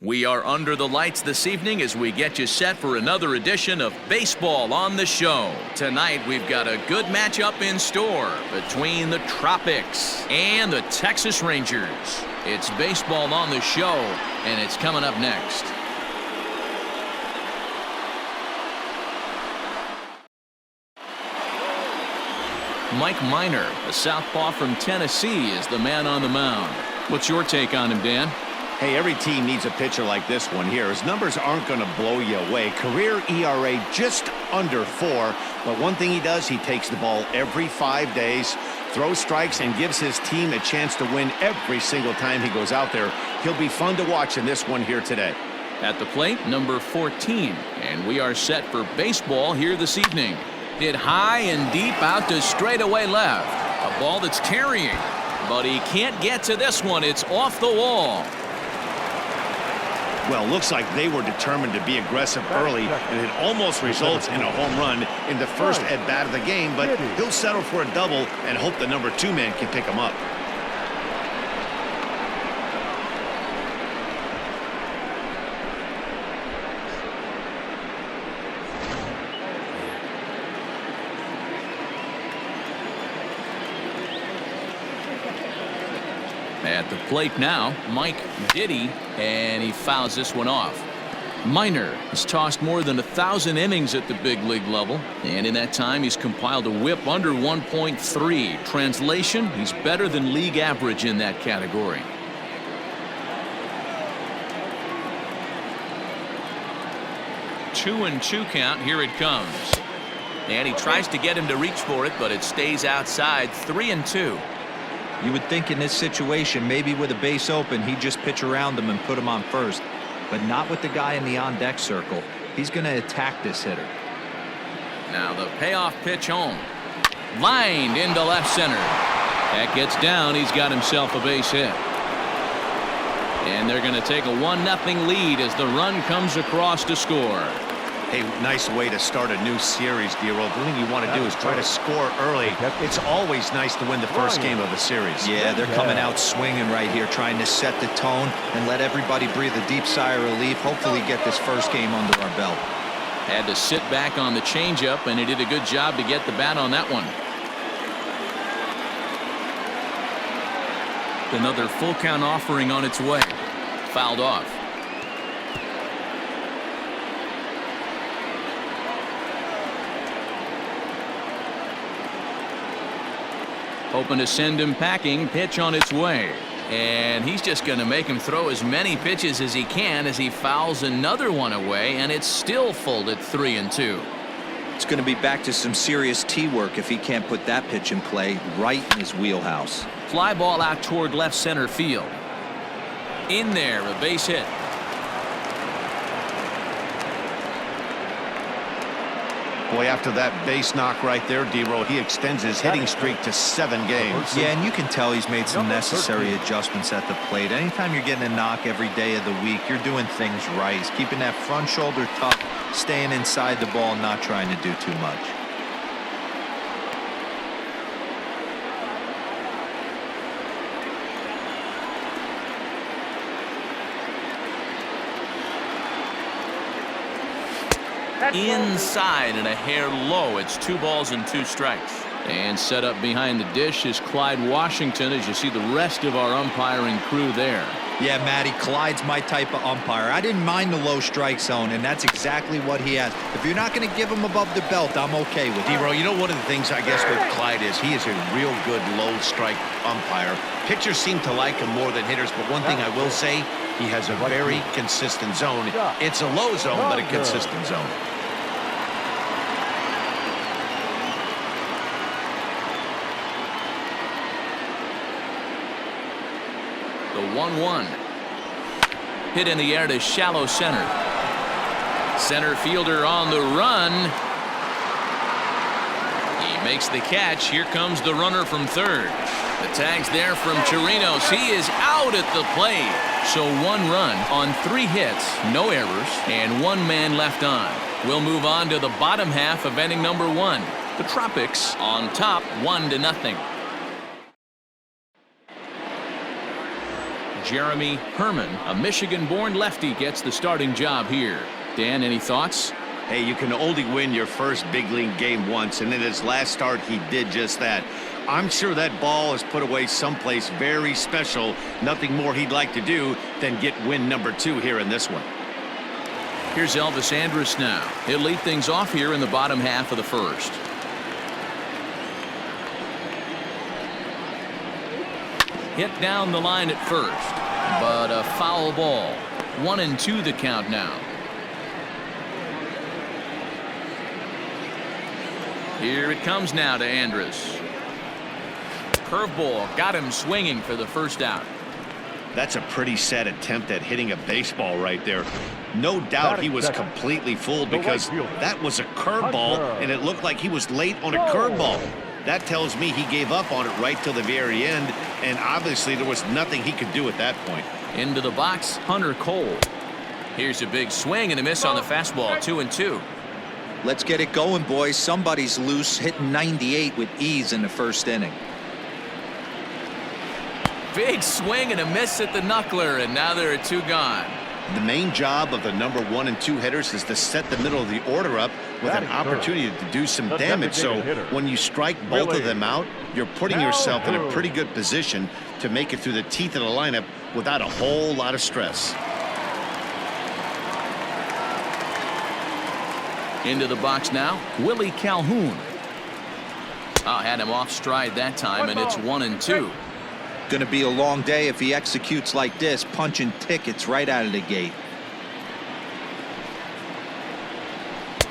We are under the lights this evening as we get you set for another edition of Baseball on the Show. Tonight we've got a good matchup in store between the Tropics and the Texas Rangers. It's Baseball on the Show, and it's coming up next. Mike Minor, a southpaw from Tennessee, is the man on the mound. What's your take on him, Dan? Hey, every team needs a pitcher like this one here. His numbers aren't going to blow you away. Career ERA just under 4. But one thing he does, he takes the ball every 5 days, throws strikes, and gives his team a chance to win every single time he goes out there. He'll be fun to watch in this one here today. At the plate, number 14. And we are set for baseball here this evening. Hit high and deep out to straightaway left. A ball that's carrying. But he can't get to this one. It's off the wall. Well, looks like they were determined to be aggressive early, and it almost results in a home run in the first at-bat of the game, but he'll settle for a double and hope the number 2 man can pick him up. At the plate now, Mike Diddy, and he fouls this one off. Minor has tossed more than 1,000 innings at the big league level, and in that time he's compiled a whip under 1.3. Translation, he's better than league average in that category. Two and 2 count. Here it comes. And he tries to get him to reach for it, but it stays outside. 3 and 2. You would think in this situation, maybe with a base open, he'd just pitch around him and put him on first. But not with the guy in the on-deck circle. He's going to attack this hitter. Now the payoff pitch home. Lined into left center. That gets down. He's got himself a base hit. And they're going to take a 1-0 lead as the run comes across to score. Hey, nice way to start a new series, D-Roll. The thing you want to do is try to score early. It's always nice to win the first game of a series. Yeah, they're coming out swinging right here, trying to set the tone and let everybody breathe a deep sigh of relief. Hopefully get this first game under our belt. Had to sit back on the changeup, and he did a good job to get the bat on that one. Another full count offering on its way. Fouled off. Hoping to send him packing. Pitch on its way. And he's just going to make him throw as many pitches as he can as he fouls another one away, and it's still full at 3 and 2. It's going to be back to some serious tee work if he can't put that pitch in play right in his wheelhouse. Fly ball out toward left center field. In there, a base hit. Boy, after that base knock right there, D-Roll, he extends his hitting streak to 7 games. Yeah, and you can tell he's made some necessary adjustments at the plate. Anytime you're getting a knock every day of the week, you're doing things right. He's keeping that front shoulder tucked, staying inside the ball, not trying to do too much. Inside and a hair low. It's 2 balls and 2 strikes. And set up behind the dish is Clyde Washington, as you see the rest of our umpiring crew there. Yeah, Matty, Clyde's my type of umpire. I didn't mind the low strike zone, and that's exactly what he has. If you're not going to give him above the belt, I'm okay with it. D-Roll, you know, one of the things I guess with Clyde is he is a real good low strike umpire. Pitchers seem to like him more than hitters, but one thing I will say, he has a very consistent zone. It's a low zone, but a consistent zone. The 1-1. Hit in the air to shallow center. Center fielder on the run. He makes the catch. Here comes the runner from third. The tag's there from Chirinos. He is out at the plate. So 1 run on 3 hits, no errors, and 1 man left on. We'll move on to the bottom half of inning number 1. The Tropics on top 1-0. Jeremy Herman, a Michigan-born lefty, gets the starting job here. Dan, any thoughts? Hey, you can only win your first big league game once, and in his last start, he did just that. I'm sure that ball is put away someplace very special. Nothing more he'd like to do than get win number 2 here in this one. Here's Elvis Andrus now. He'll lead things off here in the bottom half of the first. Hit down the line at first, but a foul ball. 1-2 the count now. Here it comes now to Andrus. Curveball got him swinging for the first out. That's a pretty sad attempt at hitting a baseball right there. No doubt he was completely fooled because that was a curveball and it looked like he was late on a curveball. That tells me he gave up on it right till the very end, and obviously there was nothing he could do at that point. Into the box, Hunter Cole. Here's a big swing and a miss on the fastball. 2-2. Let's get it going, boys. Somebody's loose, hitting 98 with ease in the first inning. Big swing and a miss at the knuckler, and now there are 2 gone. The main job of the number 1 and 2 hitters is to set the middle of the order up with an opportunity to do some damage. So when you strike both of them out, you're putting yourself in a pretty good position to make it through the teeth of the lineup without a whole lot of stress. Into the box now, Willie Calhoun. Had him off stride that time, and it's 1-2. Going to be a long day if he executes like this, punching tickets right out of the gate.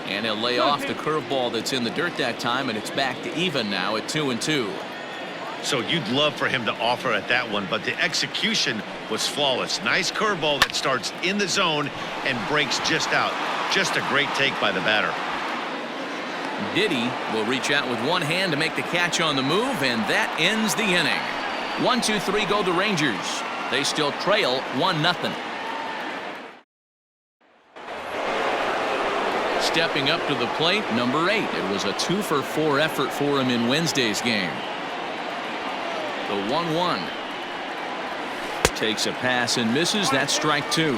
And he'll lay off the curveball that's in the dirt that time, and it's back to even now at 2-2. So you'd love for him to offer at that one, but the execution was flawless. Nice curveball that starts in the zone and breaks just out. Just a great take by the batter. Diddy will reach out with one hand to make the catch on the move, and that ends the inning. 1-2-3 go the Rangers. They still trail 1-0. Stepping up to the plate, number 8. It was a 2-for-4 effort for him in Wednesday's game. The 1-1. Takes a pass and misses. That's strike 2.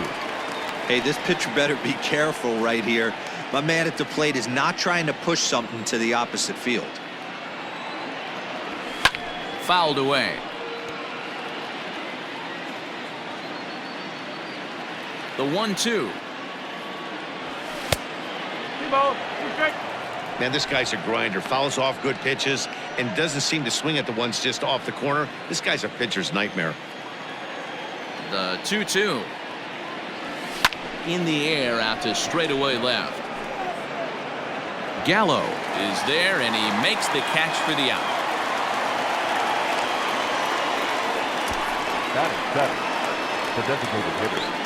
Hey, this pitcher better be careful right here. My man at the plate is not trying to push something to the opposite field. Fouled away. The 1-2. Man, this guy's a grinder. Fouls off good pitches and doesn't seem to swing at the ones just off the corner. This guy's a pitcher's nightmare. The 2-2. In the air out to straightaway left. Gallo is there, and he makes the catch for the out. That is seven. The designated hitter.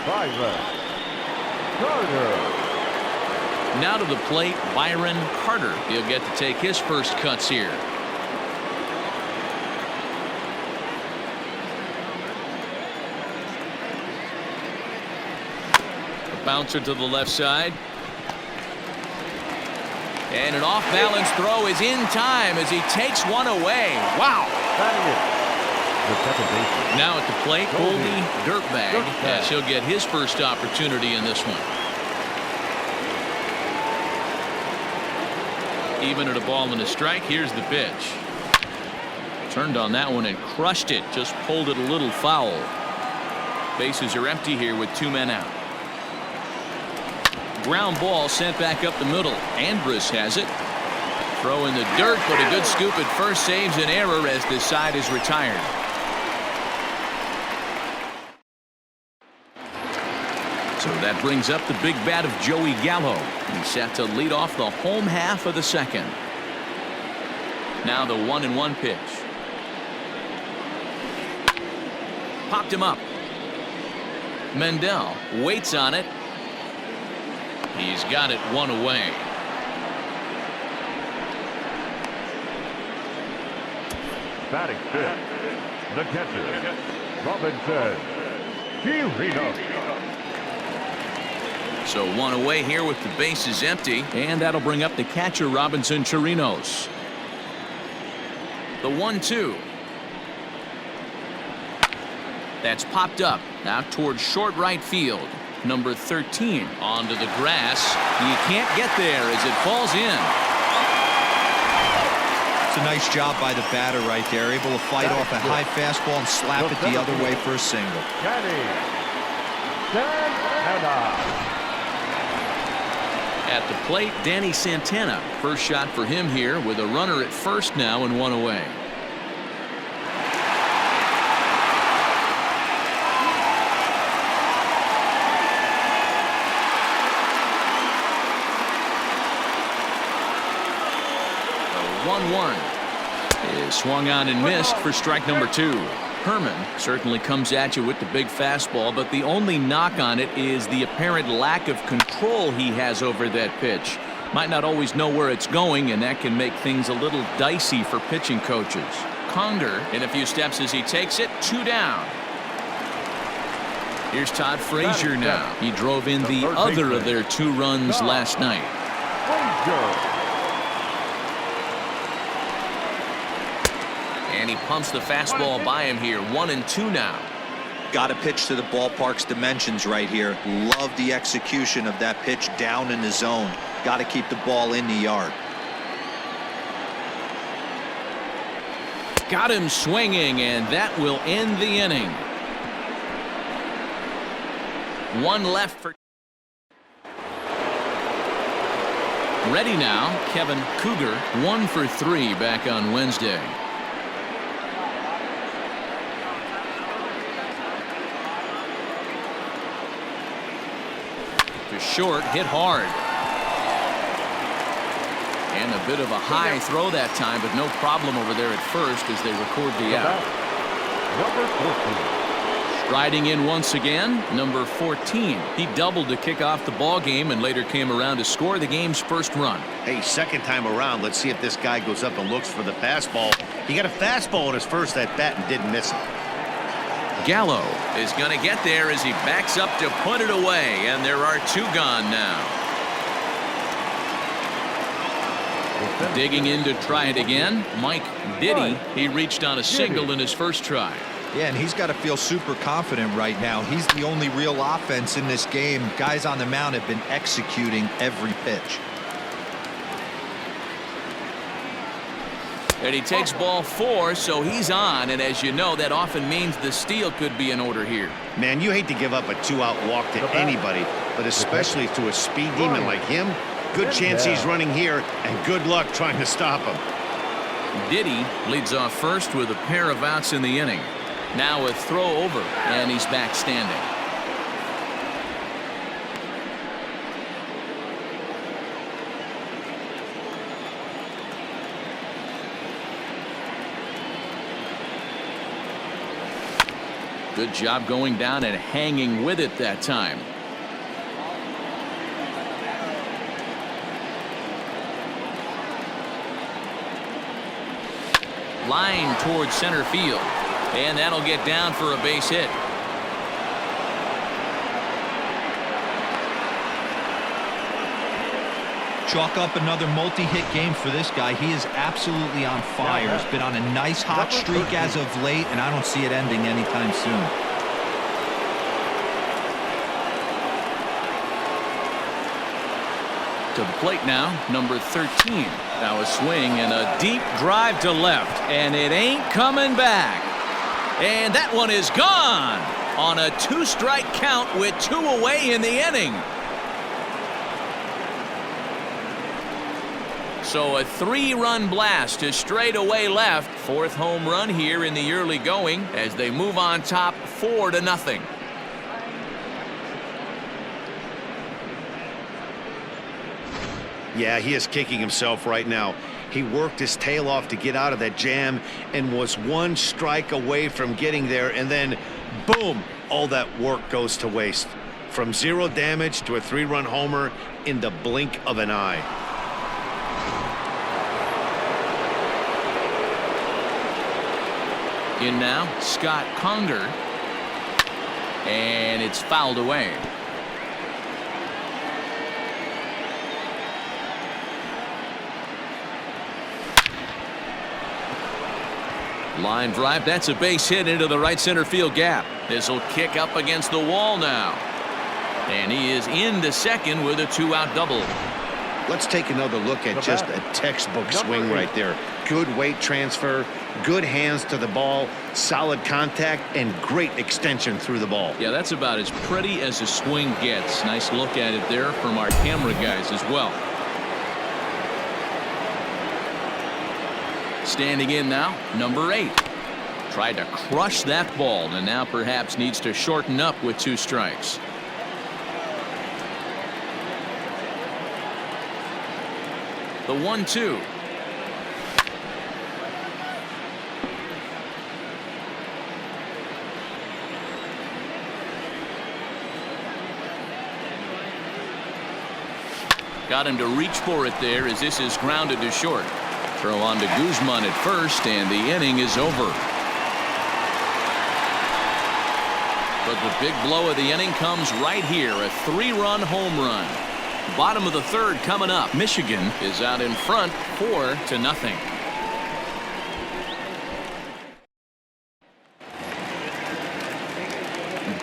Carter. Now to the plate, Byron Carter. He'll get to take his first cuts here. A bouncer to the left side. And an off-balance throw is in time as he takes one away. Wow. Now at the plate, Goldie Dirtbag, as he'll get his first opportunity in this one. Even at a ball and a strike, here's the pitch. Turned on that one and crushed it. Just pulled it a little foul. Bases are empty here with 2 men out. Ground ball sent back up the middle. Andrus has it. Throw in the dirt, but a good scoop at first saves an error as this side is retired. So that brings up the big bat of Joey Gallo. He's set to lead off the home half of the second. Now the 1-1 pitch. Popped him up. Mendel waits on it. He's got it one away. Batting fifth, the catcher, Robinson Chirinos. So one away here with the bases empty, and that'll bring up the catcher Robinson Chirinos. The 1-2. That's popped up out towards short right field. Number 13 onto the grass. You can't get there as it falls in. It's a nice job by the batter right there, able to fight off a high fastball and slap it the other way for a single. At the plate, Danny Santana. First shot for him here with a runner at first now and one away. The 1-1 is swung on and missed for strike number 2. Herman certainly comes at you with the big fastball, but the only knock on it is the apparent lack of control he has over that pitch. Might not always know where it's going, and that can make things a little dicey for pitching coaches. Conger in a few steps as he takes it. 2 down. Here's Todd Frazier now. He drove in the other of their 2 runs last night. And he pumps the fastball by him here. 1-2 now. Got to pitch to the ballpark's dimensions right here. Love the execution of that pitch down in the zone. Got to keep the ball in the yard. Got him swinging, and that will end the inning. 1 left for. Ready now, Kevin Cougar. 1 for 3 back on Wednesday. To short, hit hard. And a bit of a high throw that time, but no problem over there at first as they record the out. Striding in once again, number 14. He doubled to kick off the ball game and later came around to score the game's first run. Hey, second time around, let's see if this guy goes up and looks for the fastball. He got a fastball on his first at bat and didn't miss it. Gallo is going to get there as he backs up to put it away, and there are 2 gone now. Digging in to try it again, Mike Diddy. He reached on a single in his first try. Yeah, and he's got to feel super confident right now. He's the only real offense in this game. Guys on the mound have been executing every pitch. And he takes ball 4, so he's on, and as you know, that often means the steal could be in order here. Man, you hate to give up a 2-out walk to anybody, but especially to a speed demon like him. Good chance he's running here, and good luck trying to stop him. Diddy leads off first with a pair of outs in the inning. Now a throw over, and he's back standing. Good job going down and hanging with it that time. Line towards center field, and that'll get down for a base hit. Chalk up another multi-hit game for this guy. He is absolutely on fire. He's been on a nice hot streak as of late, and I don't see it ending anytime soon. To the plate now, number 13. Now a swing and a deep drive to left, and it ain't coming back. And that one is gone on a 2-strike count with 2 away in the inning. So a 3-run blast to straightaway left. 4th home run here in the early going as they move on top 4-0. Yeah, he is kicking himself right now. He worked his tail off to get out of that jam and was 1 strike away from getting there, and then boom, all that work goes to waste. From 0 damage to a 3-run homer in the blink of an eye. In now, Scott Conger, and it's fouled away. Line drive. That's a base hit into the right center field gap. This will kick up against the wall now. And he is into second with a 2-out double. Let's take another look at just a textbook swing right there. Good weight transfer, good hands to the ball, solid contact, and great extension through the ball. Yeah, that's about as pretty as a swing gets. Nice look at it there from our camera guys as well. Standing in now, number 8. Tried to crush that ball and now perhaps needs to shorten up with 2 strikes. The 1-2. Got him to reach for it there as this is grounded to short. Throw on to Guzman at first, and the inning is over. But the big blow of the inning comes right here, a 3-run home run. Bottom of the 3rd coming up. Michigan is out in front 4-0.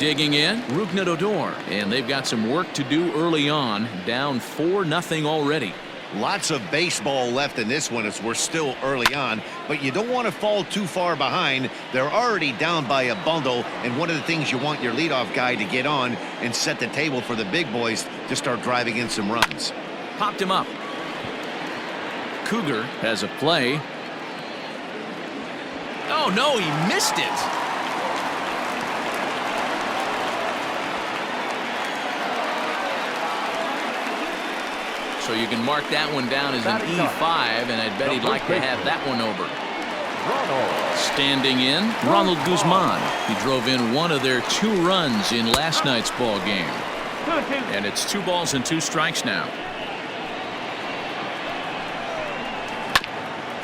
Digging in, Rougned Odor, and they've got some work to do early on. Down 4-0 already. Lots of baseball left in this one as we're still early on, but you don't want to fall too far behind. They're already down by a bundle, and one of the things you want your leadoff guy to get on and set the table for the big boys to start driving in some runs. Popped him up. Cougar has a play. Oh no, he missed it. So you can mark that one down as an E5, and I'd bet he'd like to have that one over. Standing in, Ronald Guzman. He drove in one of their 2 runs in last night's ball game. And it's 2 balls and 2 strikes now.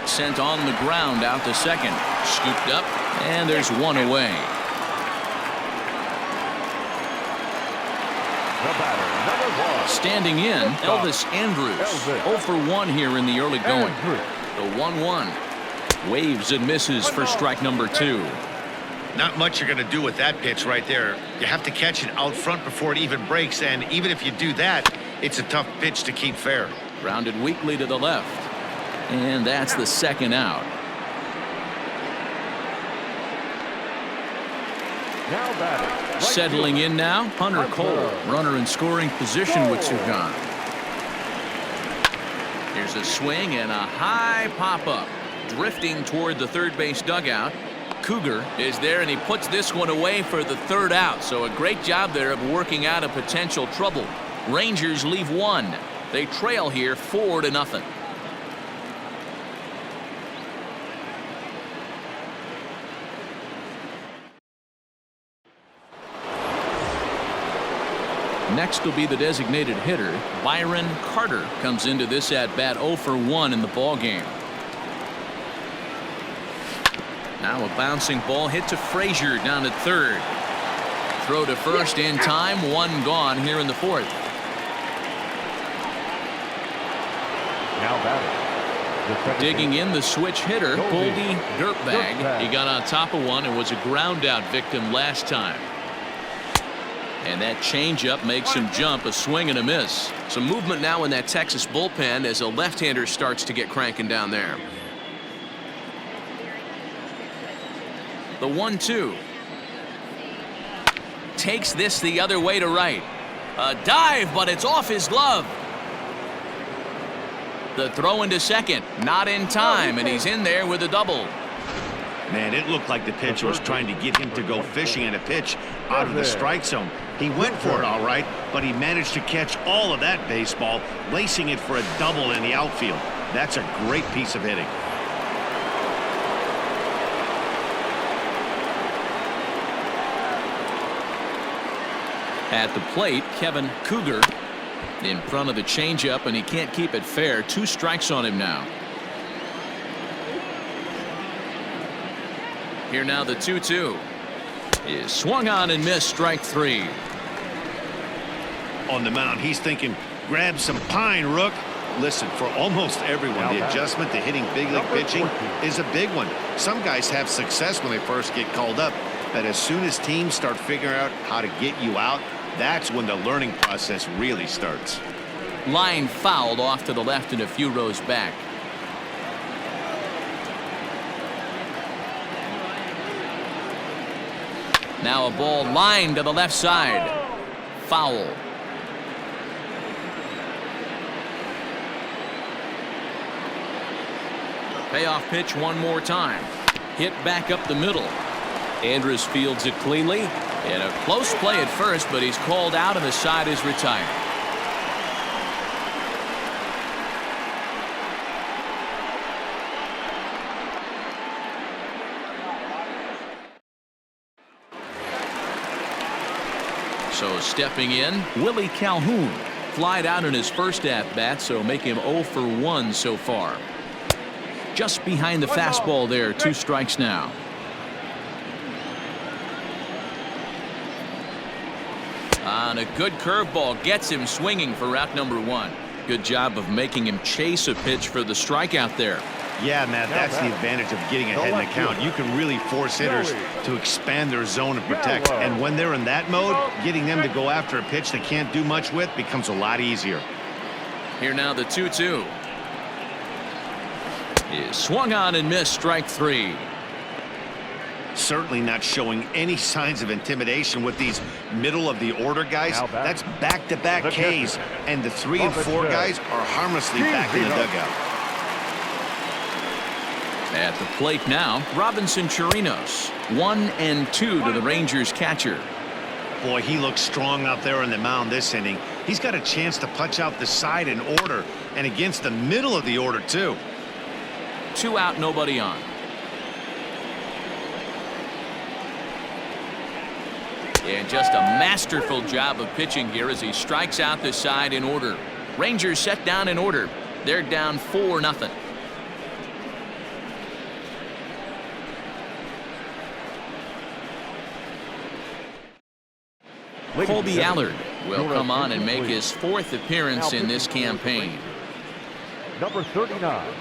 Sent on the ground out to second. Scooped up, and there's 1 away. Standing in, Elvis Andrus. 0 for 1 here in the early going. The 1-1. Waves and misses for strike number 2. Not much you're going to do with that pitch right there. You have to catch it out front before it even breaks, and even if you do that, it's a tough pitch to keep fair. Grounded weakly to the left. And that's the 2nd out. Now batting. Settling in now, Hunter Cole. Runner in scoring position with 2 gone. Here's a swing and a high pop-up. Drifting toward the 3rd base dugout. Cougar is there, and he puts this one away for the 3rd out. So a great job there of working out a potential trouble. Rangers leave 1. They trail here 4-0. Next will be the designated hitter. Byron Carter comes into this at bat 0 for 1 in the ball game. Now a bouncing ball hit to Frazier down at 3rd. Throw to first in time. 1 gone here in the 4th. Now batting. Digging in, the switch hitter, Goldie Dirtbag. He got on top of one and was a ground out victim last time. And that changeup makes him jump. A swing and a miss. Some movement now in that Texas bullpen as a left-hander starts to get cranking down there. The 1-2. Takes this the other way to right. A dive, but it's off his glove. The throw into second. Not in time, and he's in there with a double. Man, it looked like the pitcher was trying to get him to go fishing at a pitch out of the strike zone. He went for it all right, but he managed to catch all of that baseball, lacing it for a double in the outfield. That's a great piece of hitting. At the plate, Kevin Cougar in front of the changeup, and he can't keep it fair. 2 strikes on him now. Here now the 2-2 is swung on and missed. Strike 3. On the mound, he's thinking, grab some pine, Rook. Listen, for almost everyone, the adjustment to hitting big league pitching is a big one. Some guys have success when they first get called up, but as soon as teams start figuring out how to get you out, that's when the learning process really starts. Line fouled off to the left and a few rows back. Now a ball lined to the left side. Foul. Payoff pitch one more time. Hit back up the middle. Andrus fields it cleanly. And a close play at first, but he's called out and the side is retired. So stepping in, Willie Calhoun. Flied out in his first at-bat, so make him 0 for 1 so far. Just behind the fastball there, 2 strikes now. On a good curveball gets him swinging for out number 1. Good job of making him chase a pitch for the strikeout there. Yeah, Matt, that's the advantage of getting ahead in the count. You can really force hitters to expand their zone and protect. And when they're in that mode, getting them to go after a pitch they can't do much with becomes a lot easier. Here now the 2-2. Is swung on and missed, strike 3. Certainly not showing any signs of intimidation with these middle of the order guys. That's back-to-back Ks, and the 3 and 4 guys are harmlessly back in the dugout. At the plate now, Robinson Chirinos. 1-2 to the Rangers catcher. Boy, he looks strong out there on the mound this inning. He's got a chance to punch out the side in order, and against the middle of the order, too. 2 out, nobody on. And just a masterful job of pitching here as he strikes out the side in order. Rangers set down in order. They're down 4-0. Colby Allard will come on and make his 4th appearance in this campaign. Number 39,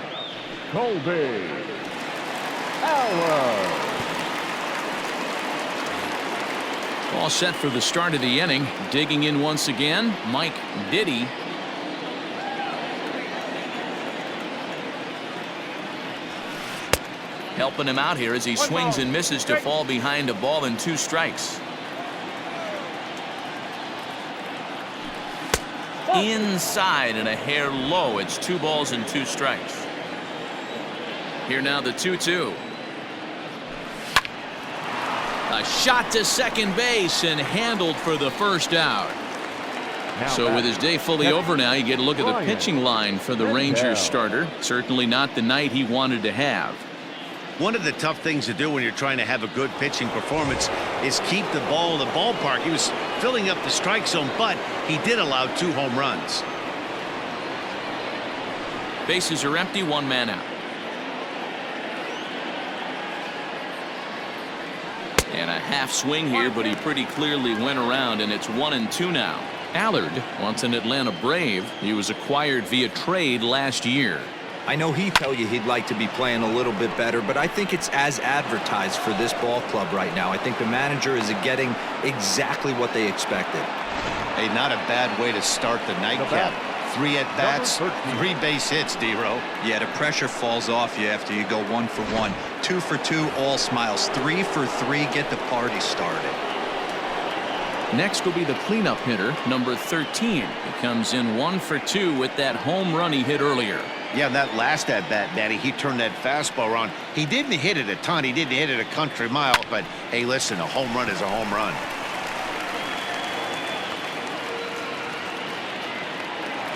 Colby Allard. All set for the start of the inning. Digging in once again, Mike Diddy. Helping him out here as he swings and misses to fall behind a ball and 2 strikes. Inside and a hair low. It's 2 balls and 2 strikes. Here now the 2-2. A shot to second base and handled for the first out. So with his day fully over now, you get a look at the pitching line for the Rangers starter. Certainly not the night he wanted to have. One of the tough things to do when you're trying to have a good pitching performance is keep the ball in the ballpark. He was filling up the strike zone, but he did allow 2 home runs. Bases are empty, 1 man out. And a half swing here, but he pretty clearly went around, and it's 1-2 now. Allard, once an Atlanta Brave, he was acquired via trade last year. I know he'd tell you he'd like to be playing a little bit better, but I think it's as advertised for this ball club right now. I think the manager is getting exactly what they expected. Hey, not a bad way to start the nightcap. 3 at-bats, 3 base hits, D-Row. Yeah, the pressure falls off you after you go 1 for 1. 2 for 2, all smiles. 3 for 3, get the party started. Next will be the cleanup hitter, number 13. He comes in 1 for 2 with that home run he hit earlier. Yeah, that last at-bat, Daddy, he turned that fastball around. He didn't hit it a ton. He didn't hit it a country mile, but hey, listen, a home run is a home run.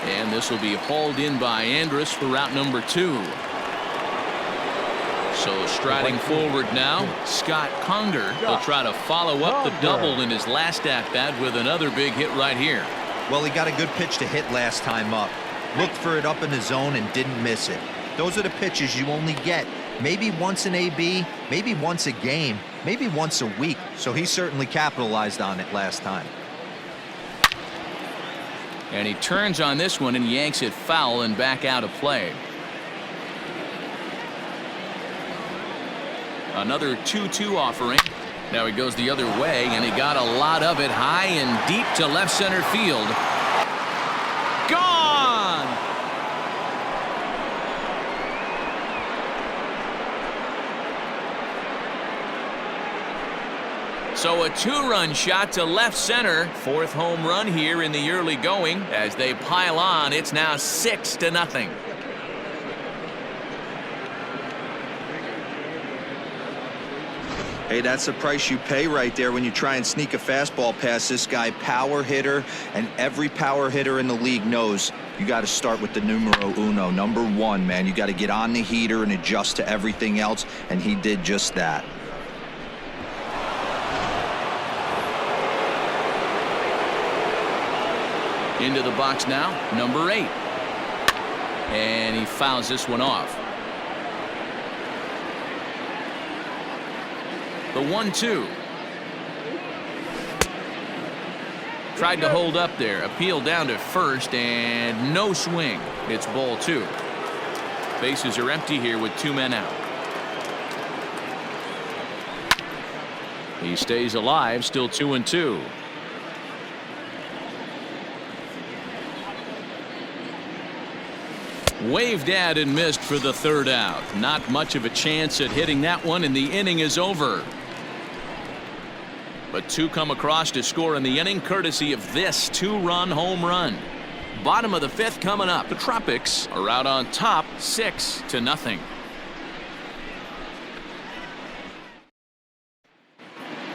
And this will be hauled in by Andrus for route number 2. So striding forward now, Scott Conger will try to follow up the double in his last at-bat with another big hit right here. Well, he got a good pitch to hit last time up. Looked for it up in the zone and didn't miss it. Those are the pitches you only get maybe once in AB, maybe once a game, maybe once a week. So he certainly capitalized on it last time. And he turns on this one and yanks it foul and back out of play. Another 2-2 offering. Now he goes the other way, and he got a lot of it high and deep to left center field. Gone! So a 2-run shot to left center. 4th home run here in the early going. As they pile on, it's now 6-0. Hey, that's the price you pay right there when you try and sneak a fastball past this guy. Power hitter, and every power hitter in the league knows you got to start with the numero uno, number 1, man. You got to get on the heater and adjust to everything else, and he did just that. Into the box now, number 8. And he fouls this one off. The 1-2. Tried to hold up there. Appeal down to first and no swing. It's ball 2. Bases are empty here with 2 men out. He stays alive, still 2-2. Waved at and missed for the 3rd out. Not much of a chance at hitting that one, and the inning is over. But 2 come across to score in the inning, courtesy of this 2-run home run. Bottom of the 5th coming up. The Tropics are out on top, 6-0.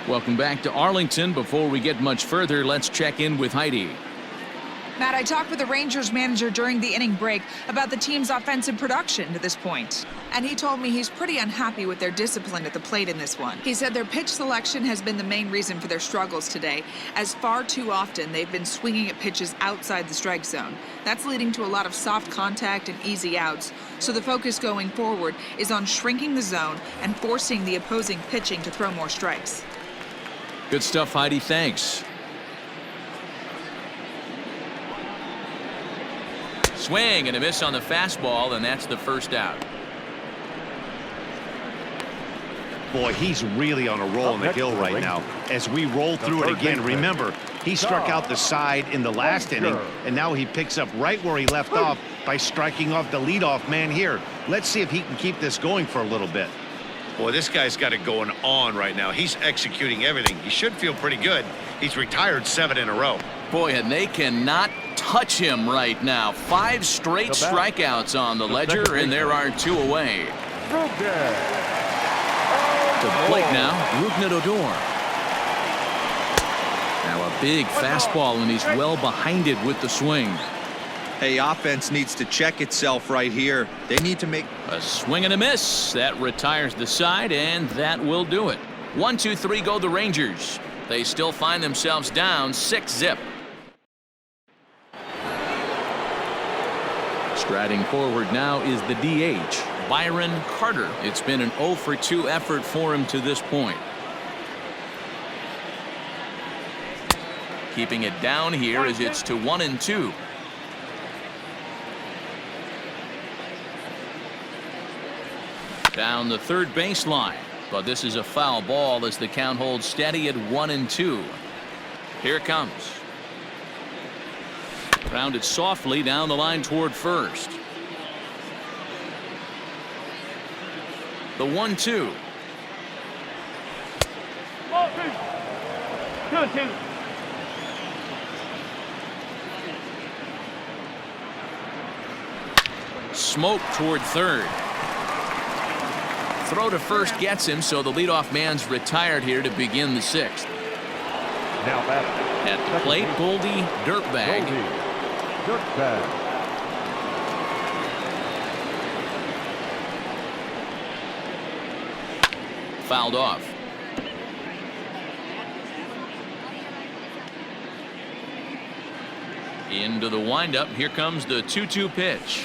Welcome back to Arlington. Before we get much further, let's check in with Heidi. Matt, I talked with the Rangers manager during the inning break about the team's offensive production to this point. And he told me he's pretty unhappy with their discipline at the plate in this one. He said their pitch selection has been the main reason for their struggles today, as far too often they've been swinging at pitches outside the strike zone. That's leading to a lot of soft contact and easy outs. So the focus going forward is on shrinking the zone and forcing the opposing pitching to throw more strikes. Good stuff, Heidi. Thanks. Swing and a miss on the fastball, and that's the 1st out. Boy, he's really on a roll in the hill right now. As we roll through it again, remember, he struck out the side in the last inning, and now he picks up right where he left off by striking off the leadoff man here. Let's see if he can keep this going for a little bit. Boy, this guy's got it going on right now. He's executing everything. He should feel pretty good. He's retired 7 in a row. Boy, and they cannot touch him right now. 5 straight strikeouts on the ledger, and there are 2 away. To the plate now, Rougned Odor. Now a big fastball, and he's well behind it with the swing. Hey, offense needs to check itself right here. They need to make a swing and a miss. That retires the side, and that will do it. 1-2-3 go the Rangers. They still find themselves down 6-0. Striding forward now is the DH, Byron Carter. It's been an 0-for-2 effort for him to this point. Keeping it down here as it's to 1-2. Down the 3rd baseline, but this is a foul ball as the count holds steady at 1-2. Here it comes. Grounded softly down the line toward first. The 1-2. Smoke toward 3rd. Throw to first gets him, so the leadoff man's retired here to begin the 6th. Now at the plate, Goldie Dirtbag. Fouled off. Into the windup. Here comes the 2-2 pitch.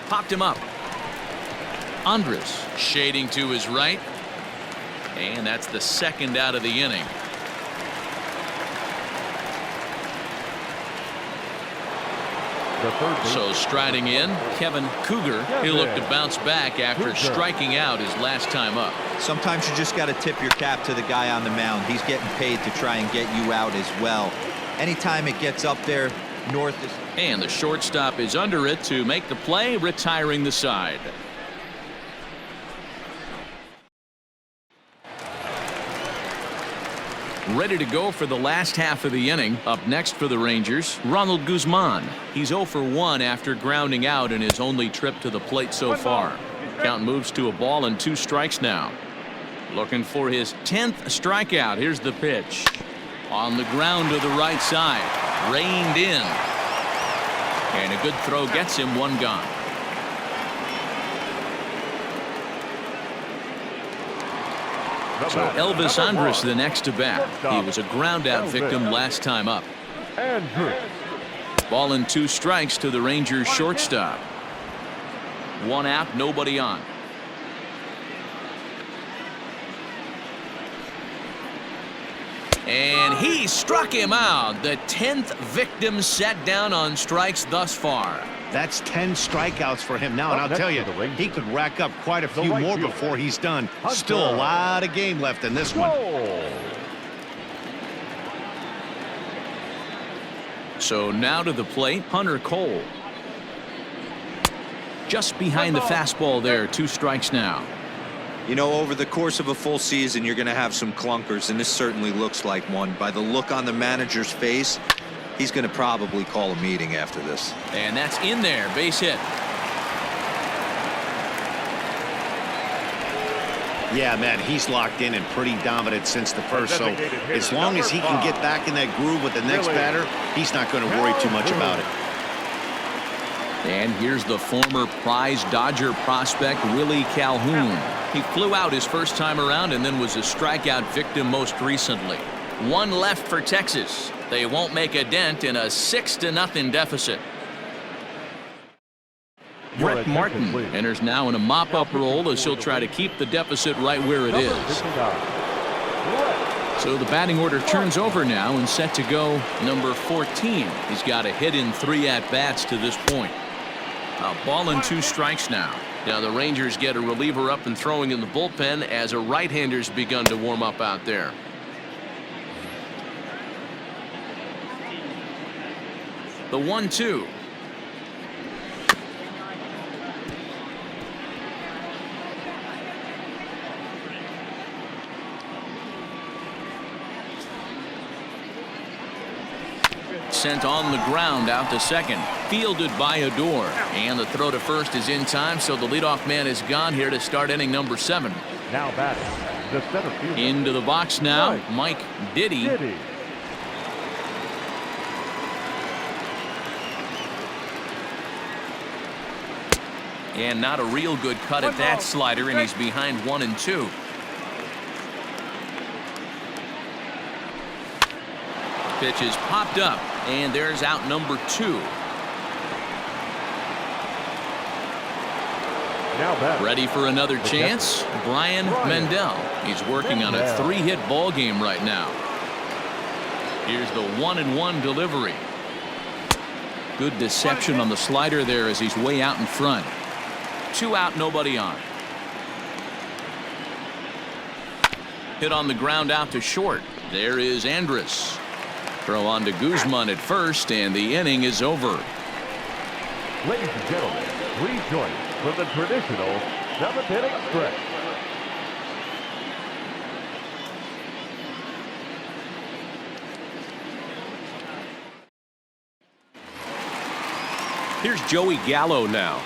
Popped him up. Andres shading to his right. And that's the 2nd out of the inning. the third base. So striding in, Kevin Cougar. He'll look to bounce back after striking out his last time up. Sometimes you just got to tip your cap to the guy on the mound. He's getting paid to try and get you out as well. Anytime it gets up there, North is... And the shortstop is under it to make the play, retiring the side. Ready to go for the last half of the inning. Up next for the Rangers, Ronald Guzman. He's 0 for 1 after grounding out in his only trip to the plate so far. Count moves to a ball and 2 strikes now. Looking for his 10th strikeout. Here's the pitch. On the ground to the right side. Reined in. And a good throw gets him 1 gone. So Elvis Andrus the next to bat. He was a ground out victim last time up. Ball and 2 strikes to the Rangers shortstop. 1 out, nobody on. And he struck him out. The 10th victim set down on strikes thus far. That's 10 strikeouts for him now, and I'll tell you, he could rack up quite a few more before he's done. Still a lot of game left in this one. So now to the plate, Hunter Cole. Just behind the fastball there, 2 strikes now. You know, over the course of a full season, you're going to have some clunkers, and this certainly looks like one. By the look on the manager's face, he's going to probably call a meeting after this. And that's in there, base hit. Yeah, man, he's locked in and pretty dominant since the first, so as long as he can get back in that groove with the next batter, he's not going to worry too much about it. And here's the former prize Dodger prospect, Willie Calhoun. He flew out his first time around and then was a strikeout victim most recently. 1 left for Texas. They won't make a dent in a 6-0 deficit. Brett Martin enters now in a mop-up role as he'll try to keep the deficit right where it is. So the batting order turns over now and set to go number 14. He's got a hit in 3 at-bats to this point. A ball and 2 strikes now. Now the Rangers get a reliever up and throwing in the bullpen as a right-hander's begun to warm up out there. The 1-2. Sent on the ground out to second. Fielded by Odor. And the throw to first is in time, so the leadoff man is gone here to start inning number 7. Now batting, the center fielder. Into the box now, Mike Diddy. And not a real good cut at that slider, and he's behind 1-2. Pitch is popped up, and there's out number 2. Ready for another chance? Brian Mendel. He's working on a 3-hit ball game right now. Here's the 1-1 delivery. Good deception on the slider there as he's way out in front. 2 out, nobody on. Hit on the ground out to short. There is Andrus. Throw on to Guzman at first, and the inning is over. Ladies and gentlemen, please join us for the traditional 7th inning stretch. Here's Joey Gallo now.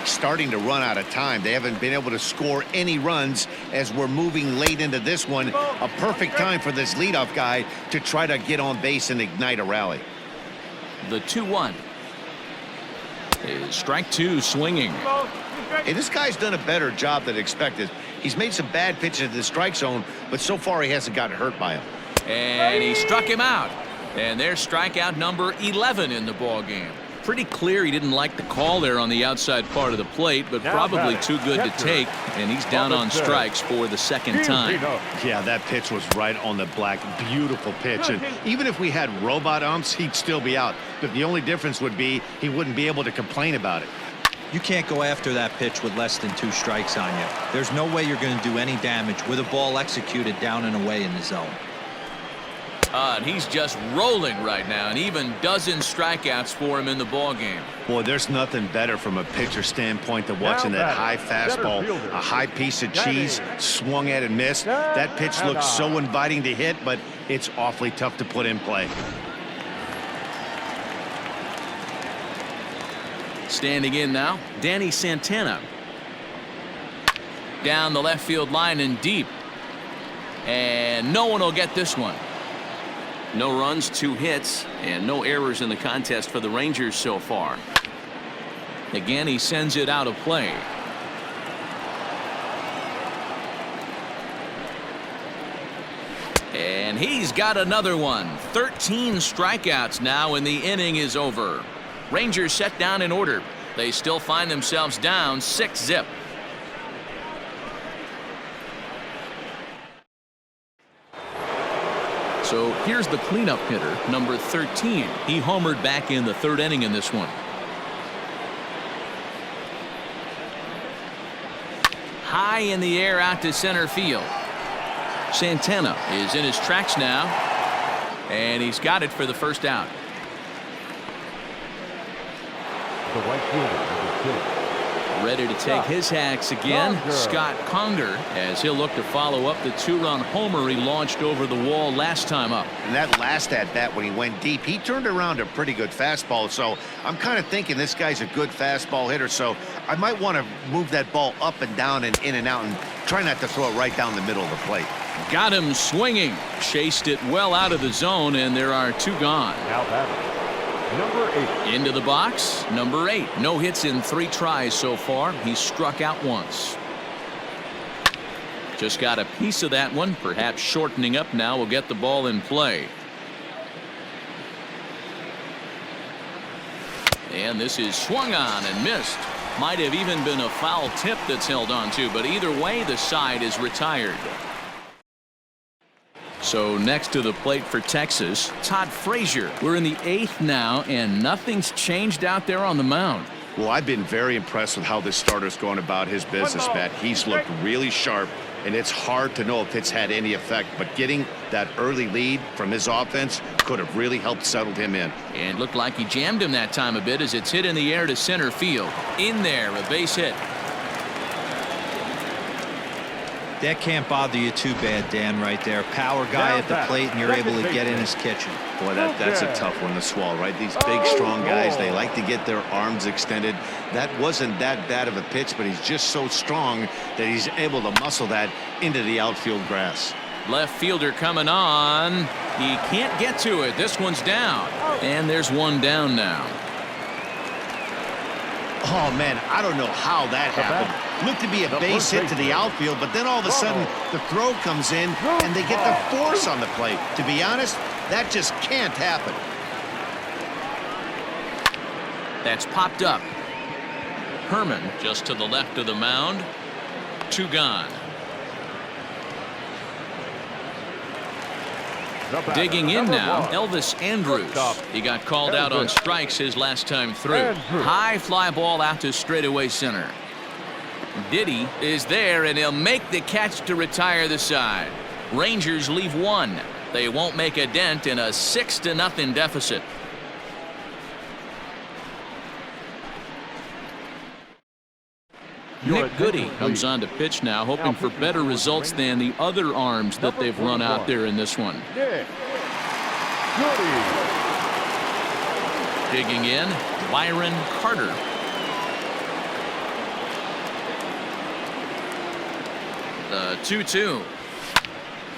Starting to run out of time. They haven't been able to score any runs as we're moving late into this one. A perfect time for this leadoff guy to try to get on base and ignite a rally. The 2-1 is strike 2 swinging. Hey, this guy's done a better job than expected. He's made some bad pitches in the strike zone, but so far he hasn't gotten hurt by him. And he struck him out. And there's strikeout number 11 in the ball game. pretty clear he didn't like the call there on the outside part of the plate, but probably too good to take, and he's down on strikes for the second time. Yeah, that pitch was right on the black. Beautiful pitch. And even if we had robot umps, he'd still be out. But the only difference would be he wouldn't be able to complain about it. You can't go after that pitch with less than 2 strikes on you. There's no way you're going to do any damage with a ball executed down and away in the zone. And he's just rolling right now, and even dozen strikeouts for him in the ball game. Boy, there's nothing better from a pitcher standpoint than watching that high fastball, a high piece of cheese, swung at and missed. That pitch looks so inviting to hit, but it's awfully tough to put in play. Standing in now, Danny Santana. Down the left field line and deep. And no one will get this one. No runs, 2 hits, and no errors in the contest for the Rangers so far. Again, he sends it out of play. And he's got another one. 13 strikeouts now, and the inning is over. Rangers set down in order. They still find themselves down 6-zip. So here's the cleanup hitter, number 13. He homered back in the 3rd inning in this one. High in the air out to center field. Santana is in his tracks now, and he's got it for the first out. The right fielder, number 6. Ready to take his hacks again, Scott Conger, as he'll look to follow up the 2-run homer he launched over the wall last time up. And that last at-bat when he went deep, he turned around a pretty good fastball. So I'm kind of thinking this guy's a good fastball hitter. So I might want to move that ball up and down and in and out and try not to throw it right down the middle of the plate. Got him swinging. Chased it well out of the zone, and there are 2 gone. Now batting, number 8. Into the box, number 8. No hits in 3 tries so far. He's struck out once. Just got a piece of that one. Perhaps shortening up now will get the ball in play. And this is swung on and missed. Might have even been a foul tip that's held on to, but either way the side is retired. So next to the plate for Texas, Todd Frazier. We're in the 8th now, and nothing's changed out there on the mound. Well, I've been very impressed with how this starter's going about his business, Matt. He's looked really sharp, and it's hard to know if it's had any effect, but getting that early lead from his offense could have really helped settle him in. And looked like he jammed him that time a bit as it's hit in the air to center field. In there, a base hit. That can't bother you too bad, Dan, right there. Power guy at the plate, and you're able to get in his kitchen. Boy, that's a tough one to swallow, right? These big, strong guys, they like to get their arms extended. That wasn't that bad of a pitch, but he's just so strong that he's able to muscle that into the outfield grass. Left fielder coming on. He can't get to it. This one's down. And there's one down now. Oh, man, I don't know how that happened. Looked to be a base hit to the outfield, but then all of a sudden the throw comes in and they get the force on the plate. To be honest, that just can't happen. That's popped up. Herman just to the left of the mound. 2 gone. Digging in now, Elvis Andrus. He got called out on strikes his last time through. High fly ball out to straightaway center. Diddy is there, and he'll make the catch to retire the side. Rangers leave 1. They won't make a dent in a 6-0 deficit. Nick Goody comes on to pitch now, hoping for better results than the other arms that they've run out there in this one. Nick Goody. Digging in, Byron Carter. The 2-2.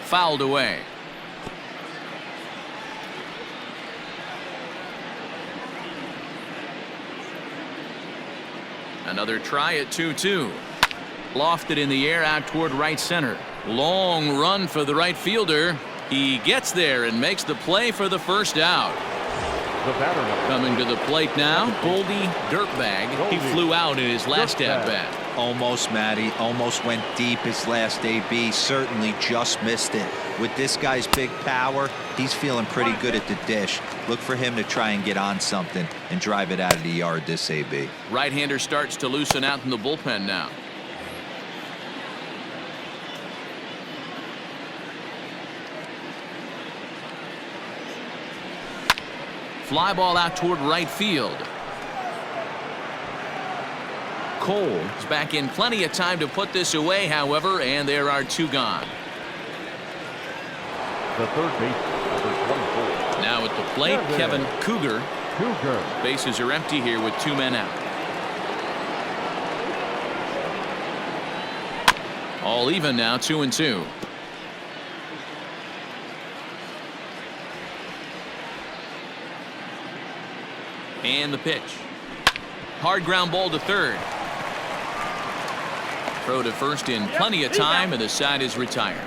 Fouled away. Another try at 2-2. Lofted in the air out toward right center. Long run for the right fielder. He gets there and makes the play for the first out. the batter number. Coming to the plate now, Goldie Dirtbag. He flew out in his last at-bat. Almost, Matty. Almost went deep his last AB. Certainly just missed it. With this guy's big power, he's feeling pretty good at the dish. Look for him to try and get on something and drive it out of the yard this AB. Right-hander starts to loosen out in the bullpen now. Fly ball out toward right field. Cole is back in plenty of time to put this away, however, and there are two gone. The third baseman, number 24. Now at the plate, Kevin Cougar. Cougar. Bases are empty here with two men out. All even now, 2-2. And the pitch. Hard ground ball to third. Throw to first in plenty of time, and the side is retired.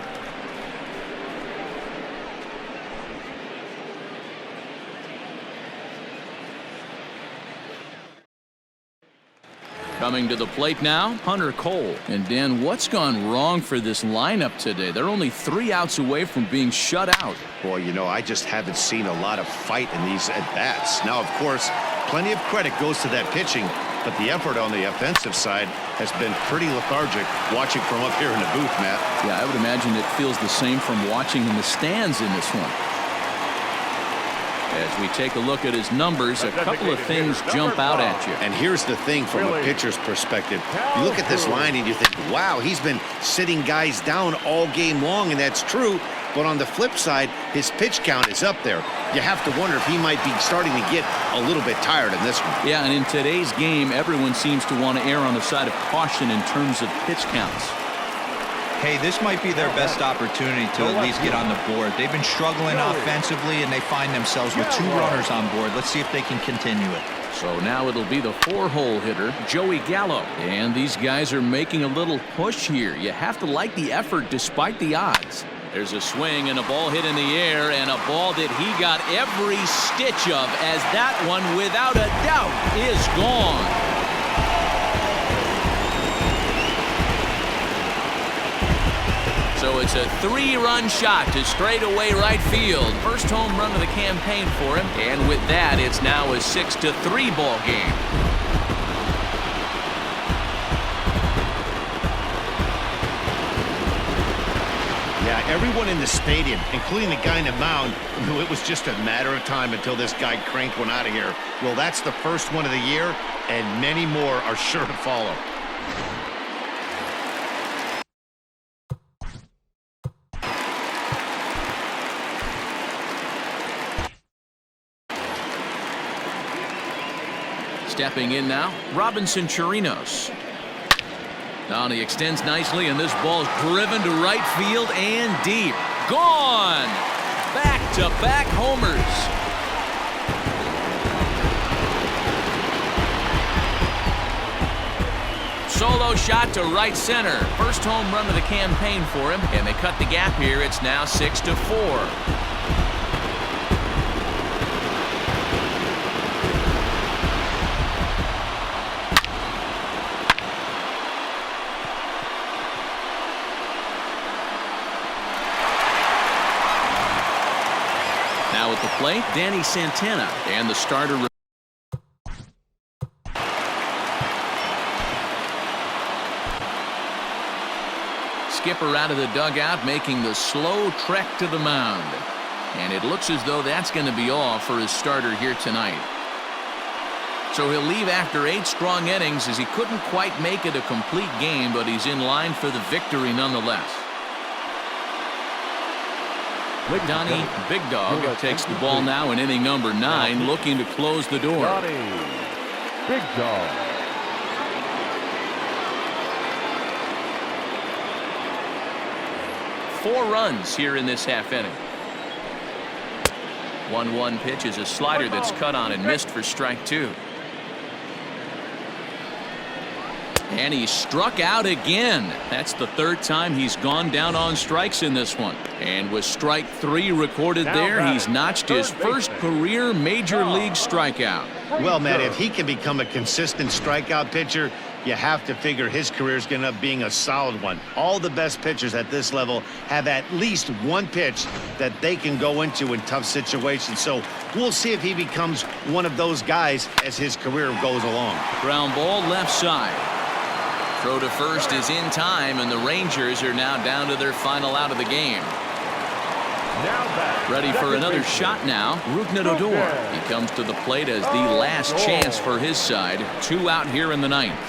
Coming to the plate now, Hunter Cole. And Dan, what's gone wrong for this lineup today? They're only 3 outs away from being shut out. Boy, you know, I just haven't seen a lot of fight in these at-bats. Now, of course, plenty of credit goes to that pitching, but the effort on the offensive side has been pretty lethargic watching from up here in the booth, Matt. Yeah, I would imagine it feels the same from watching in the stands in this one. As we take a look at his numbers, a couple of things jump out at you. And here's the thing from a pitcher's perspective. You look at this line and you think, wow, he's been sitting guys down all game long, and that's true. But on the flip side, his pitch count is up there. You have to wonder if he might be starting to get a little bit tired in this one. Yeah, and in today's game, everyone seems to want to err on the side of caution in terms of pitch counts. Hey, this might be their best opportunity to at least get on the board. They've been struggling offensively, and they find themselves with 2 runners on board. Let's see if they can continue it. So now it'll be the 4-hole hitter, Joey Gallo. And these guys are making a little push here. You have to like the effort despite the odds. There's a swing and a ball hit in the air, and a ball that he got every stitch of, as that one, without a doubt, is gone. So it's a 3-run shot to straightaway right field. First home run of the campaign for him. And with that, it's now a 6-3 ball game. Yeah, everyone in the stadium, including the guy in the mound, knew it was just a matter of time until this guy cranked one out of here. Well, that's the first one of the year, and many more are sure to follow. Stepping in now, Robinson Chirinos. Now he extends nicely, and this ball is driven to right field and deep. Gone! Back-to-back homers. Solo shot to right center. First home run of the campaign for him, and they cut the gap here. It's now 6-4. Now at the plate, Danny Santana, and the starter. Skipper out of the dugout, making the slow trek to the mound. And it looks as though that's going to be all for his starter here tonight. So he'll leave after 8 strong innings, as he couldn't quite make it a complete game, but he's in line for the victory nonetheless. Donnie Big Dog takes the ball now in inning number 9, looking to close the door. Donnie Big Dog. Four runs here in this half inning. 1-1 pitch is a slider that's cut on and missed for strike 2. And he struck out again. That's the third time he's gone down on strikes in this one. And with strike 3 recorded there, he's notched his first career major league strikeout. Well, Matt, if he can become a consistent strikeout pitcher, you have to figure his career is going to end up being a solid one. All the best pitchers at this level have at least one pitch that they can go into in tough situations. So we'll see if he becomes one of those guys as his career goes along. Ground ball left side. Throw to first is in time, and the Rangers are now down to their final out of the game. Ready for another shot now. Rougned Odor. He comes to the plate as the last chance for his side. 2 out here in the ninth.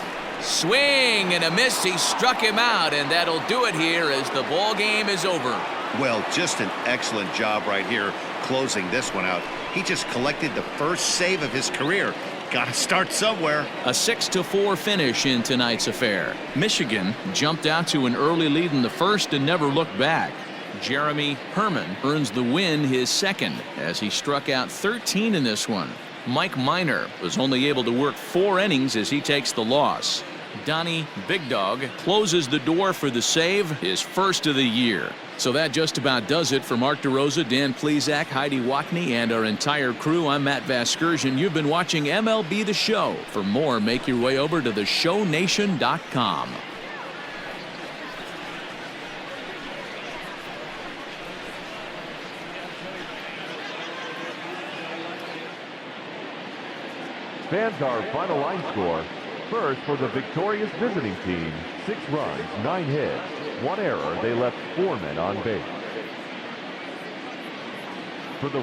Swing and a miss. He struck him out, and that'll do it here as the ball game is over. Well, just an excellent job right here closing this one out. He just collected the first save of his career. Got to start somewhere. A 6-4 finish in tonight's affair. Michigan jumped out to an early lead in the first and never looked back. Jeremy Herman earns the win, his second, as he struck out 13 in this one. Mike Minor was only able to work 4 innings as he takes the loss. Donnie Big Dog closes the door for the save, his first of the year. So that just about does it for Mark DeRosa, Dan Plesac, Heidi Watney, and our entire crew. I'm Matt Vasgersian. You've been watching MLB The Show. For more, make your way over to theshownation.com. Fans, our final line score. First, for the victorious visiting team, 6 runs, 9 hits, 1 error. They left 4 men on base. For the